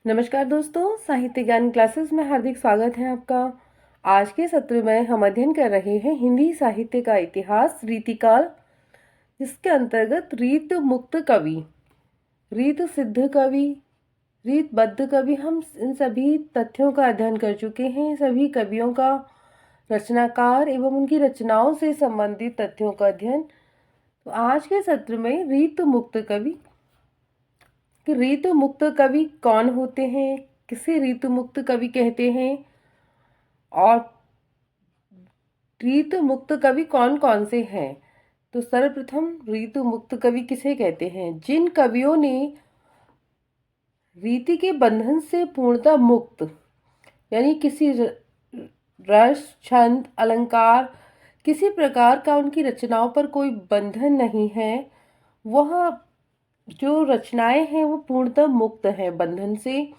नमस्कार दोस्तों, साहित्य ज्ञान क्लासेस में हार्दिक स्वागत है आपका। आज के सत्र में हम अध्ययन कर रहे हैं हिंदी साहित्य का इतिहास रीतिकाल, जिसके अंतर्गत रीत मुक्त कवि, रीत सिद्ध कवि, रीतबद्ध कवि, हम इन सभी तथ्यों का अध्ययन कर चुके हैं। सभी कवियों का रचनाकार एवं उनकी रचनाओं से संबंधित तथ्यों का अध्ययन। तो आज के सत्र में रीत मुक्त कवि कि ऋतु मुक्त कवि कौन होते हैं, किसे ऋतु मुक्त कवि कहते हैं और ऋतु मुक्त कवि कौन कौन से हैं। तो सर्वप्रथम ऋतु मुक्त कवि किसे कहते हैं? जिन कवियों ने रीति के बंधन से पूर्णतः मुक्त, यानी किसी रस, छंद, अलंकार, किसी प्रकार का उनकी रचनाओं पर कोई बंधन नहीं है, वह जो रचनाएं हैं वो पूर्णतः मुक्त हैं बंधन से।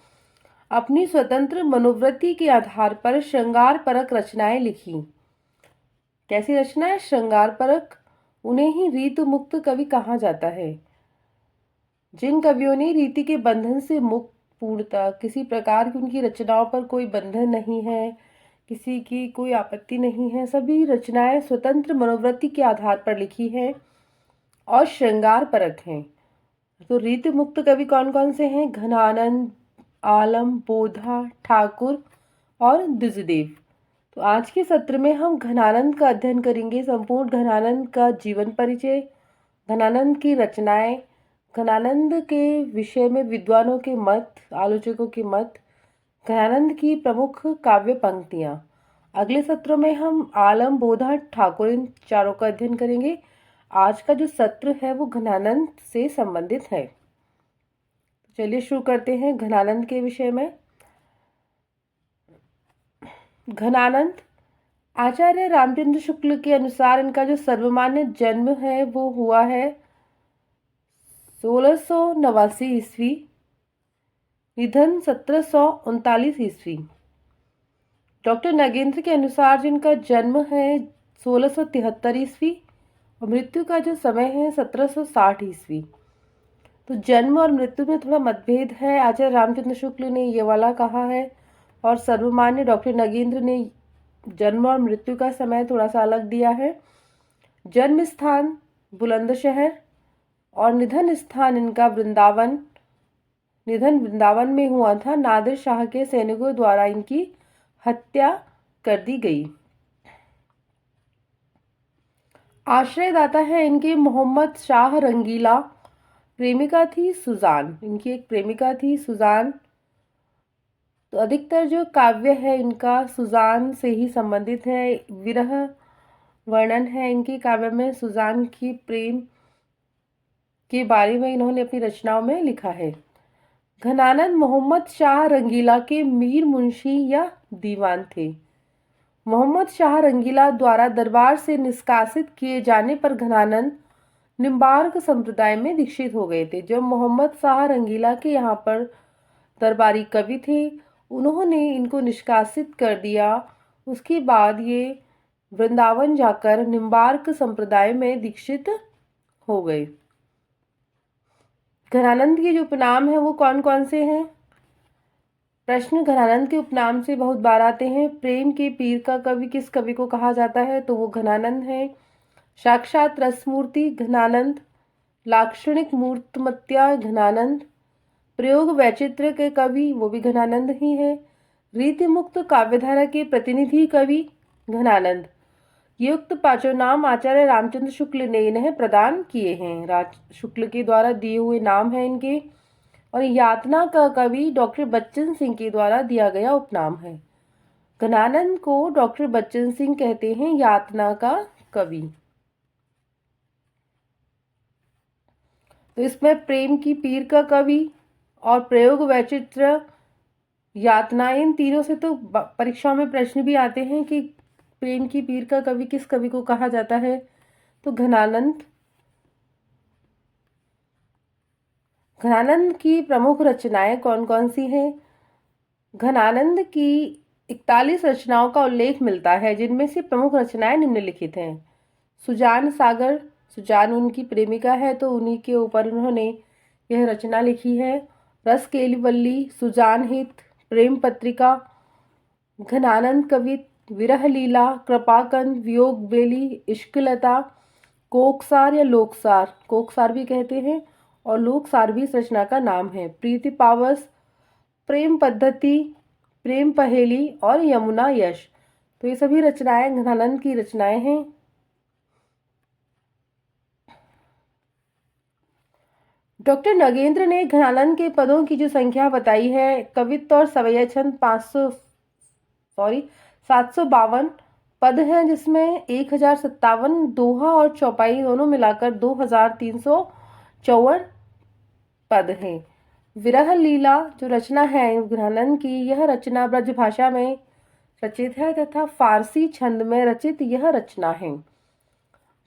अपनी स्वतंत्र मनोवृत्ति के आधार पर श्रृंगार परक रचनाएं लिखी। कैसी रचनाएं? श्रृंगार परक। उन्हें ही रीतु मुक्त कवि कहा जाता है। जिन कवियों ने रीति के बंधन से मुक्त, पूर्णतः किसी प्रकार की उनकी रचनाओं पर कोई बंधन नहीं है, किसी की कोई आपत्ति नहीं है, सभी रचनाएं स्वतंत्र मनोवृत्ति के आधार पर लिखी हैं और श्रृंगार परक हैं। तो रीति मुक्त कवि कौन कौन से हैं? घनानंद, आलम, बोधा, ठाकुर और द्विजदेव। तो आज के सत्र में हम घनानंद का अध्ययन करेंगे। संपूर्ण घनानंद का जीवन परिचय, घनानंद की रचनाएं, घनानंद के विषय में विद्वानों के मत, आलोचकों के मत, घनानंद की प्रमुख काव्य पंक्तियां। अगले सत्रों में हम आलम, बोधा, ठाकुर, इन चारों का अध्ययन करेंगे। आज का जो सत्र है वो घनानंद से संबंधित है। चलिए शुरू करते हैं घनानंद के विषय में। घनानंद आचार्य रामचंद्र शुक्ल के अनुसार इनका जो सर्वमान्य जन्म है वो हुआ है 1689 ईस्वी, निधन 1739 ईस्वी। डॉक्टर नगेंद्र के अनुसार जिनका जन्म है 1673 ईस्वी और मृत्यु का जो समय है 1760 ईस्वी। तो जन्म और मृत्यु में थोड़ा मतभेद है। आचार्य रामचंद्र शुक्ल ने ये वाला कहा है और सर्वमान्य डॉक्टर नगेंद्र ने जन्म और मृत्यु का समय थोड़ा सा अलग दिया है। जन्म स्थान बुलंदशहर और निधन स्थान इनका वृंदावन। निधन वृंदावन में हुआ था। नादिर शाह के सैनिकों द्वारा इनकी हत्या कर दी गई। आश्रयदाता है इनके मोहम्मद शाह रंगीला। प्रेमिका थी सुजान, इनकी एक प्रेमिका थी सुजान। तो अधिकतर जो काव्य है इनका सुजान से ही संबंधित है। विरह वर्णन है इनके काव्य में। सुजान की प्रेम के बारे में इन्होंने अपनी रचनाओं में लिखा है। घनानंद मोहम्मद शाह रंगीला के मीर मुंशी या दीवान थे। मोहम्मद शाह रंगीला द्वारा दरबार से निष्कासित किए जाने पर घनानंद निम्बार्क संप्रदाय में दीक्षित हो गए थे। जब मोहम्मद शाह रंगीला के यहाँ पर दरबारी कवि थे, उन्होंने इनको निष्कासित कर दिया। उसके बाद ये वृंदावन जाकर निम्बार्क संप्रदाय में दीक्षित हो गए। घनानंद के जो उपनाम हैं वो कौन कौन से हैं? प्रश्न घनानंद के उपनाम से बहुत बार आते हैं। प्रेम के पीर का कवि किस कवि को कहा जाता है? तो वो घनानंद है। साक्षात रसमूर्ति घनानंद, लाक्षणिक मूर्तमत्या घनानंद, प्रयोग वैचित्र्य के कवि वो भी घनानंद ही है। रीति मुक्त काव्यधारा के प्रतिनिधि कवि घनानंद। ये उक्त पांचों नाम आचार्य रामचंद्र शुक्ल ने इन्हें प्रदान किए हैं। शुक्ल के द्वारा दिए हुए नाम हैं इनके। और यातना का कवि डॉक्टर बच्चन सिंह के द्वारा दिया गया उपनाम है। घनानंद को डॉक्टर बच्चन सिंह कहते हैं यातना का कवि। तो इसमें प्रेम की पीर का कवि और प्रयोग वैचित्र्य, यातना, इन तीनों से तो परीक्षाओं में प्रश्न भी आते हैं कि प्रेम की पीर का कवि किस कवि को कहा जाता है? तो घनानंद। घनानंद की प्रमुख रचनाएं कौन कौन सी हैं? घनानंद की 41 रचनाओं का उल्लेख मिलता है, जिनमें से प्रमुख रचनाएं निम्नलिखित हैं। सुजान सागर, सुजान उनकी प्रेमिका है तो उन्हीं के ऊपर उन्होंने यह रचना लिखी है। रसकेलिवल्ली, सुजान हित, प्रेम पत्रिका, घनानंद कवित, विरह लीला, कृपाकंद, वियोग बेली, इश्कलता, कोकसार या लोकसार, कोकसार भी कहते हैं, और लोकसार भी इस रचना का नाम है। प्रीति पावस, प्रेम पद्धति, प्रेम पहेली और यमुना यश, तो ये सभी रचनाएं घनानंद की रचनाएं हैं। डॉक्टर नगेंद्र ने घनानंद के पदों की जो संख्या बताई है, कवित्व और सवैया छंद 752 पद हैं, जिसमें 1057 दोहा और चौपाई दोनों मिलाकर 2354 पद हैं। विरह लीला जो रचना है घनानंद की, यह रचना ब्रज भाषा में रचित है तथा फारसी छंद में रचित यह रचना है।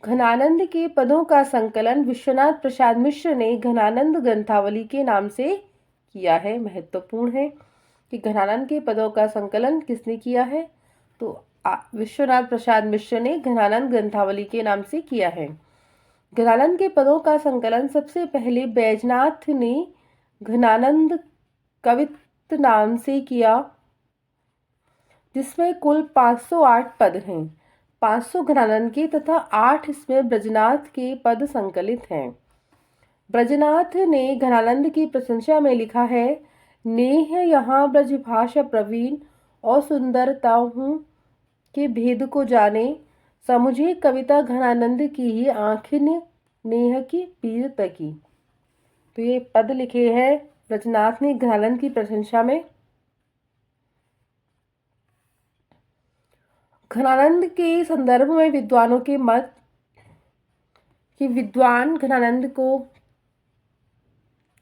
घनानंद के पदों का संकलन विश्वनाथ प्रसाद मिश्र ने घनानंद ग्रंथावली के नाम से किया है। महत्वपूर्ण है कि घनानंद के पदों का संकलन किसने किया है, तो विश्वनाथ प्रसाद मिश्र ने घनानंद ग्रंथावली के नाम से किया है। घनानंद के पदों का संकलन सबसे पहले बैजनाथ ने घनानंद कवित्त नाम से किया, जिसमें कुल 508 पद हैं। 500 घनानंद के तथा 8 इसमें ब्रजनाथ के पद संकलित हैं। ब्रजनाथ ने घनानंद की प्रशंसा में लिखा है, नेह यहाँ ब्रजभाषा प्रवीण और सुंदरता हूँ के भेद को जाने, समुझे कविता घनानंद की ही आँखिन नेह की पीर तकी। तो ये पद लिखे हैं ब्रजनाथ ने घनानंद की प्रशंसा में। घनानंद के संदर्भ में विद्वानों के मत कि विद्वान घनानंद को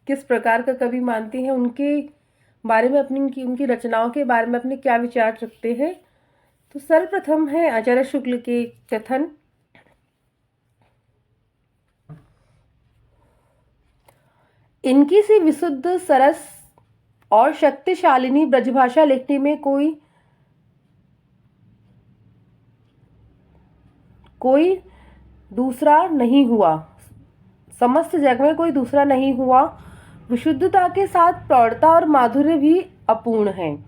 किस प्रकार का कवि मानते हैं, उनके बारे में उनकी रचनाओं के बारे में अपने क्या विचार रखते हैं। तो सर्वप्रथम है आचार्य शुक्ल के कथन। इनकी सी विशुद्ध सरस और शक्तिशालिनी ब्रजभाषा लिखने में कोई दूसरा नहीं हुआ, समस्त जग में कोई दूसरा नहीं हुआ। विशुद्धता के साथ प्रौढ़ता और माधुर्य भी अपूर्ण है।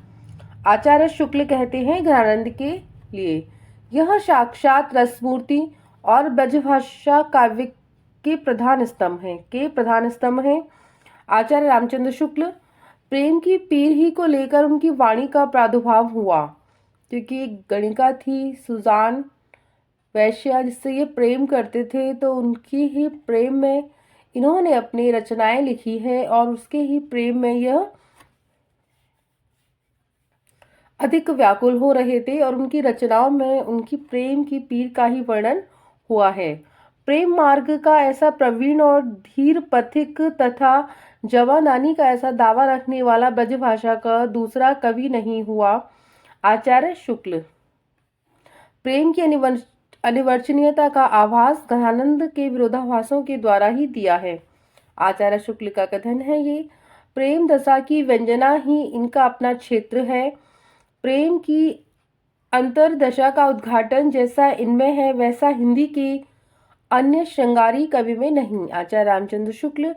आचार्य शुक्ल कहते हैं घनानंद के लिए यह साक्षात रसमूर्ति और ब्रजभाषा काव्य के प्रधान स्तंभ हैं। आचार्य रामचंद्र शुक्ल प्रेम की पीर ही को लेकर उनकी वाणी का प्रादुर्भाव हुआ, क्योंकि एक गणिका थी सुजान वैश्या, जिससे ये प्रेम करते थे, तो उनकी ही प्रेम में इन्होंने अपनी रचनाएं लिखी है और उसके ही प्रेम में यह अधिक व्याकुल हो रहे थे और उनकी रचनाओं में उनकी प्रेम की पीर का ही वर्णन हुआ है। प्रेम मार्ग का ऐसा प्रवीण और धीर पथिक तथा जवानानी का ऐसा दावा रखने वाला ब्रजभाषा का दूसरा कवि नहीं हुआ। आचार्य शुक्ल प्रेम की अनिवर्चनीयता का आभास घनानंद के विरोधाभासों के द्वारा ही दिया है। आचार्य शुक्ल का कथन है, ये प्रेम दशा की व्यंजना ही इनका अपना क्षेत्र है। प्रेम की अंतरदशा का उद्घाटन जैसा इनमें है, वैसा हिंदी के अन्य श्रृंगारी कवि में नहीं। आचार्य रामचंद्र शुक्ल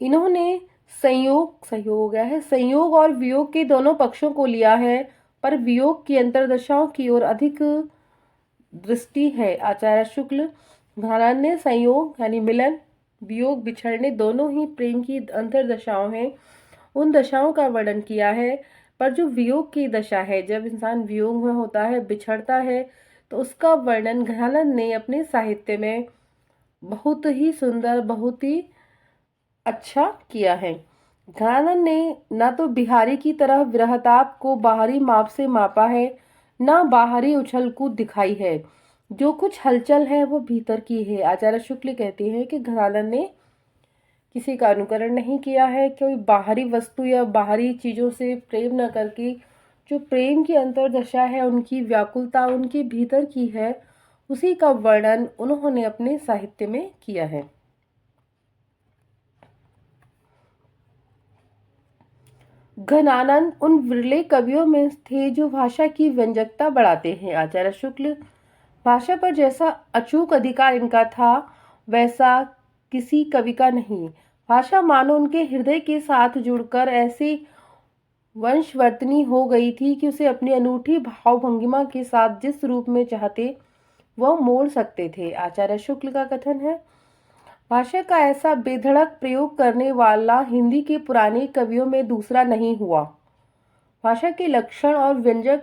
इन्होंने संयोग और वियोग के दोनों पक्षों को लिया है, पर वियोग की अंतरदशाओं की ओर अधिक दृष्टि है। आचार्य शुक्ल घनानंद ने संयोग यानी मिलन, वियोग बिछड़ने दोनों ही प्रेम की अंतरदशाओं हैं, उन दशाओं का वर्णन किया है। पर जो वियोग की दशा है, जब इंसान वियोग में होता है, बिछड़ता है, तो उसका वर्णन घनानंद ने अपने साहित्य में बहुत ही सुंदर, बहुत ही अच्छा किया है। घनानंद ने न तो बिहारी की तरह विरहताप को बाहरी माप से मापा है, न बाहरी उछल कूद दिखाई है। जो कुछ हलचल है वो भीतर की है। आचार्य शुक्ल कहते हैं कि घनानंद ने किसी का अनुकरण नहीं किया है, कोई बाहरी वस्तु या बाहरी चीज़ों से प्रेम न करके जो प्रेम की अंतरदशा है, उनकी व्याकुलता उनके भीतर की है, उसी का वर्णन उन्होंने अपने साहित्य में किया है। घनानंद उन विरले कवियों में थे जो भाषा की व्यंजकता बढ़ाते हैं। आचार्य शुक्ल भाषा पर जैसा अचूक अधिकार इनका था, वैसा किसी कवि का नहीं। भाषा मानो उनके हृदय के साथ जुड़कर ऐसी वंशवर्तनी हो गई थी कि उसे अपनी अनूठी भाव भंगिमा के साथ जिस रूप में चाहते वह मोड़ सकते थे। आचार्य शुक्ल का कथन है, भाषा का ऐसा बेधड़क प्रयोग करने वाला हिंदी के पुराने कवियों में दूसरा नहीं हुआ। भाषा के लक्षण और व्यंजक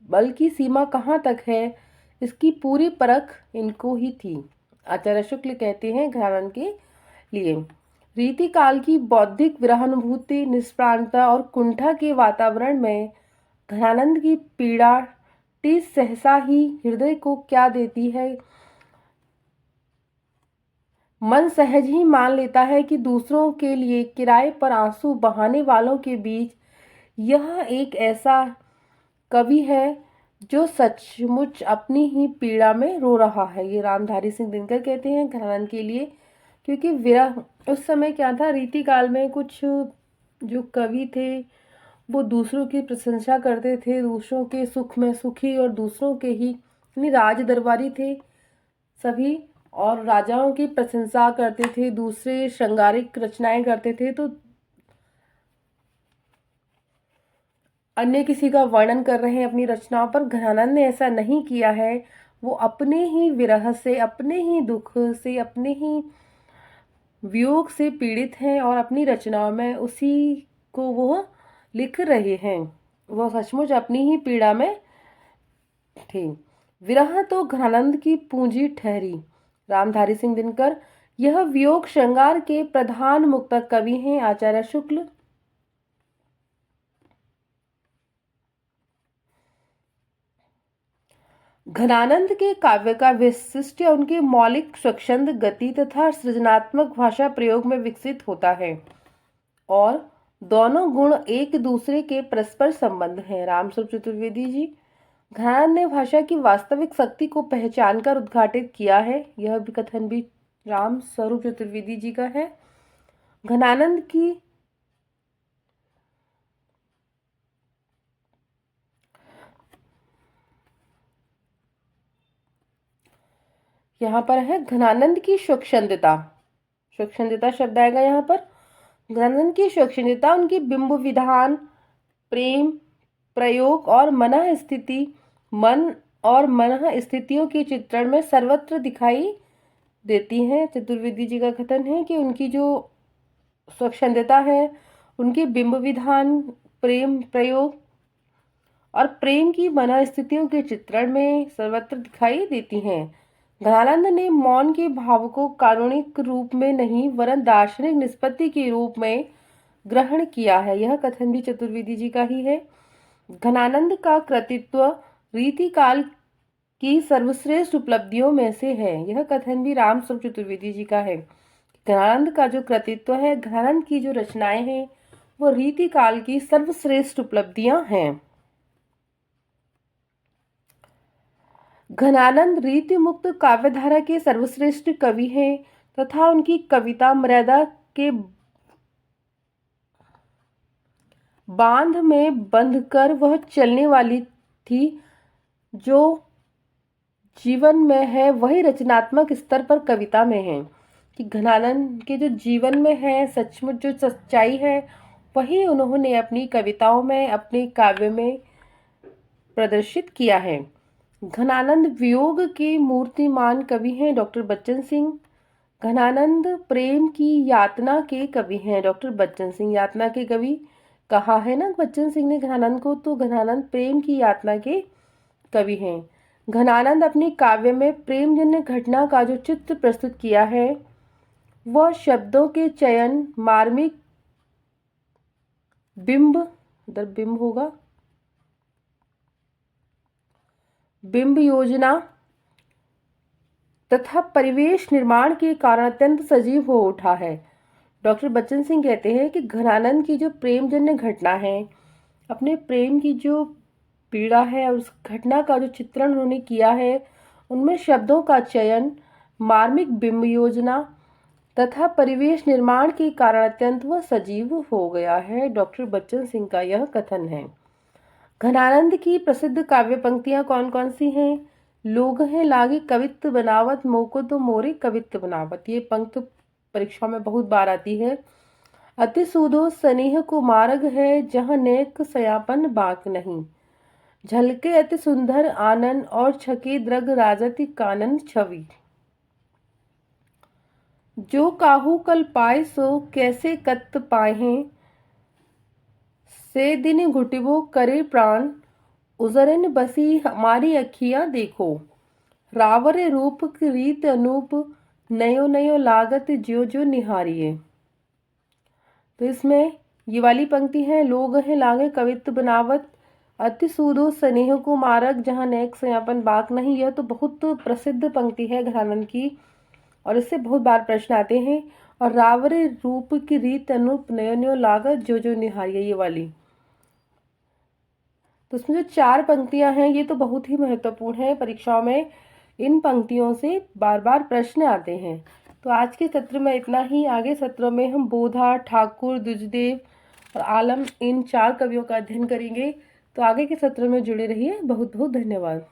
बल की सीमा कहाँ तक है, इसकी पूरी परख इनको ही थी। आचार्य शुक्ल कहते हैं घरानंद के लिए, रीतिकाल की बौद्धिक विरहानुभूति, निष्प्राणता और कुंठा के वातावरण में घरानंद की पीड़ा टीस सहसा ही हृदय को क्या देती है। मन सहज ही मान लेता है कि दूसरों के लिए किराए पर आंसू बहाने वालों के बीच यह एक ऐसा कवि है जो सचमुच अपनी ही पीड़ा में रो रहा है। ये रामधारी सिंह दिनकर कहते हैं घरानंद के लिए, क्योंकि विरह उस समय क्या था, रीतिकाल में कुछ जो कवि थे वो दूसरों की प्रशंसा करते थे, दूसरों के सुख में सुखी और दूसरों के ही यानी राज दरबारी थे सभी, और राजाओं की प्रशंसा करते थे, दूसरे श्रृंगारिक रचनाएं करते थे, तो अन्य किसी का वर्णन कर रहे हैं अपनी रचनाओं पर। घरानंद ने ऐसा नहीं किया है। वो अपने ही विरह से, अपने ही दुख से, अपने ही वियोग से पीड़ित हैं और अपनी रचनाओं में उसी को वो लिख रहे हैं। वो सचमुच अपनी ही पीड़ा में थे। विरह तो घरानंद की पूंजी ठहरी। रामधारी सिंह दिनकर यह वियोग श्रृंगार के प्रधान मुक्तक कवि हैं। आचार्य शुक्ल घनानंद के काव्य का वैशिष्ट्य उनके मौलिक स्वच्छंद गति तथा सृजनात्मक भाषा प्रयोग में विकसित होता है, और दोनों गुण एक दूसरे के परस्पर संबंध हैं। रामस्वरूप चतुर्वेदी जी, घनानंद ने भाषा की वास्तविक शक्ति को पहचानकर उद्घाटित किया है। यह भी कथन भी रामस्वरूप चतुर्वेदी जी का है। घनानंद की यहाँ पर है घनानंद की स्वच्छंदता, स्वच्छंदता शब्द आएगा यहाँ पर। घनानंद की स्वच्छंदता उनकी बिंब विधान, प्रेम, प्रयोग और मनः स्थिति, मन और मनः स्थितियों के चित्रण में सर्वत्र दिखाई देती हैं। चतुर्वेदी जी का कथन है कि उनकी जो स्वच्छंदता है, उनके बिंब विधान, प्रेम, प्रयोग और प्रेम की मनः स्थितियों के चित्रण में सर्वत्र दिखाई देती हैं। घनानंद ने मौन के भाव को कारुणिक रूप में नहीं वरन दार्शनिक निष्पत्ति के रूप में ग्रहण किया है। यह कथन भी चतुर्वेदी जी का ही है। घनानंद का कृतित्व रीतिकाल की सर्वश्रेष्ठ उपलब्धियों में से है। यह कथन भी रामस्वरूप चतुर्वेदी जी का है। घनानंद का जो कृतित्व है, घनानंद की जो रचनाएं हैं, वो रीतिकाल की सर्वश्रेष्ठ उपलब्धियां हैं। घनानंद रीति मुक्त काव्यधारा के सर्वश्रेष्ठ कवि हैं तथा उनकी कविता मर्यादा के बांध में बंधकर वह चलने वाली थी। जो जीवन में है वही रचनात्मक स्तर पर कविता में है, कि घनानंद के जो जीवन में है, सचमुच जो सच्चाई है, वही उन्होंने अपनी कविताओं में, अपने काव्य में प्रदर्शित किया है। घनानंद वियोग के मूर्तिमान कवि हैं डॉक्टर बच्चन सिंह। घनानंद प्रेम की यातना के कवि हैं डॉक्टर बच्चन सिंह। यातना के कवि कहा है ना बच्चन सिंह ने घनानंद को, तो घनानंद प्रेम की यातना के कवि हैं। घनानंद अपने काव्य में प्रेमजन्य घटना का जो चित्र प्रस्तुत किया है, वह शब्दों के चयन, मार्मिक बिंब, इधर बिंब होगा, बिंब योजना तथा परिवेश निर्माण के कारण अत्यंत सजीव हो उठा है। डॉक्टर बच्चन सिंह कहते हैं कि घनानंद की जो प्रेमजन्य घटना है, अपने प्रेम की जो पीड़ा है, उस घटना का जो चित्रण उन्होंने किया है, उनमें शब्दों का चयन, मार्मिक बिंब योजना तथा परिवेश निर्माण के कारण अत्यंत वह सजीव हो गया है। डॉक्टर बच्चन सिंह का यह कथन है। घनानंद की प्रसिद्ध काव्य पंक्तियां कौन कौन सी हैं? लोग हैं लागे कवित्व बनावत, मोको तो मोरे कवित्व बनावत। ये पंक्त परीक्षा में बहुत बार आती है। अति सूदो स्नेह को मार्ग है, जहाँ नेक सयापन बाक नहीं। झलके अति सुंदर आनन, और छके द्रग राजति कानन छवि। जो काहू कल पाए, सो कैसे कत पाहें। से दिन घुटिबो करे प्राण, उजरन बसी हमारी अखियां देखो। रावर रूप की रीत अनूप, नयो नयो लागत ज्यो ज्यो निहारिये। तो इसमें ये वाली पंक्ति है, लोग हैं लागे कवित्व बनावत, अति सूदो स्नेह को मारक, जहाँ नेक सयापन बाक नहीं। यह तो बहुत प्रसिद्ध पंक्ति है घरानंद की, और इससे बहुत बार प्रश्न आते हैं। और रावरे रूप की रीत अनूप, नयो नयो लागत जो जो निहारिये, ये वाली। तो इसमें जो 4 पंक्तियां हैं ये तो बहुत ही महत्वपूर्ण है, परीक्षाओं में इन पंक्तियों से बार बार प्रश्न आते हैं। तो आज के सत्र में इतना ही। आगे सत्रों में हम बोधा, ठाकुर, द्विजदेव और आलम, इन 4 कवियों का अध्ययन करेंगे। तो आगे के सत्र में जुड़े रहिए। बहुत बहुत धन्यवाद।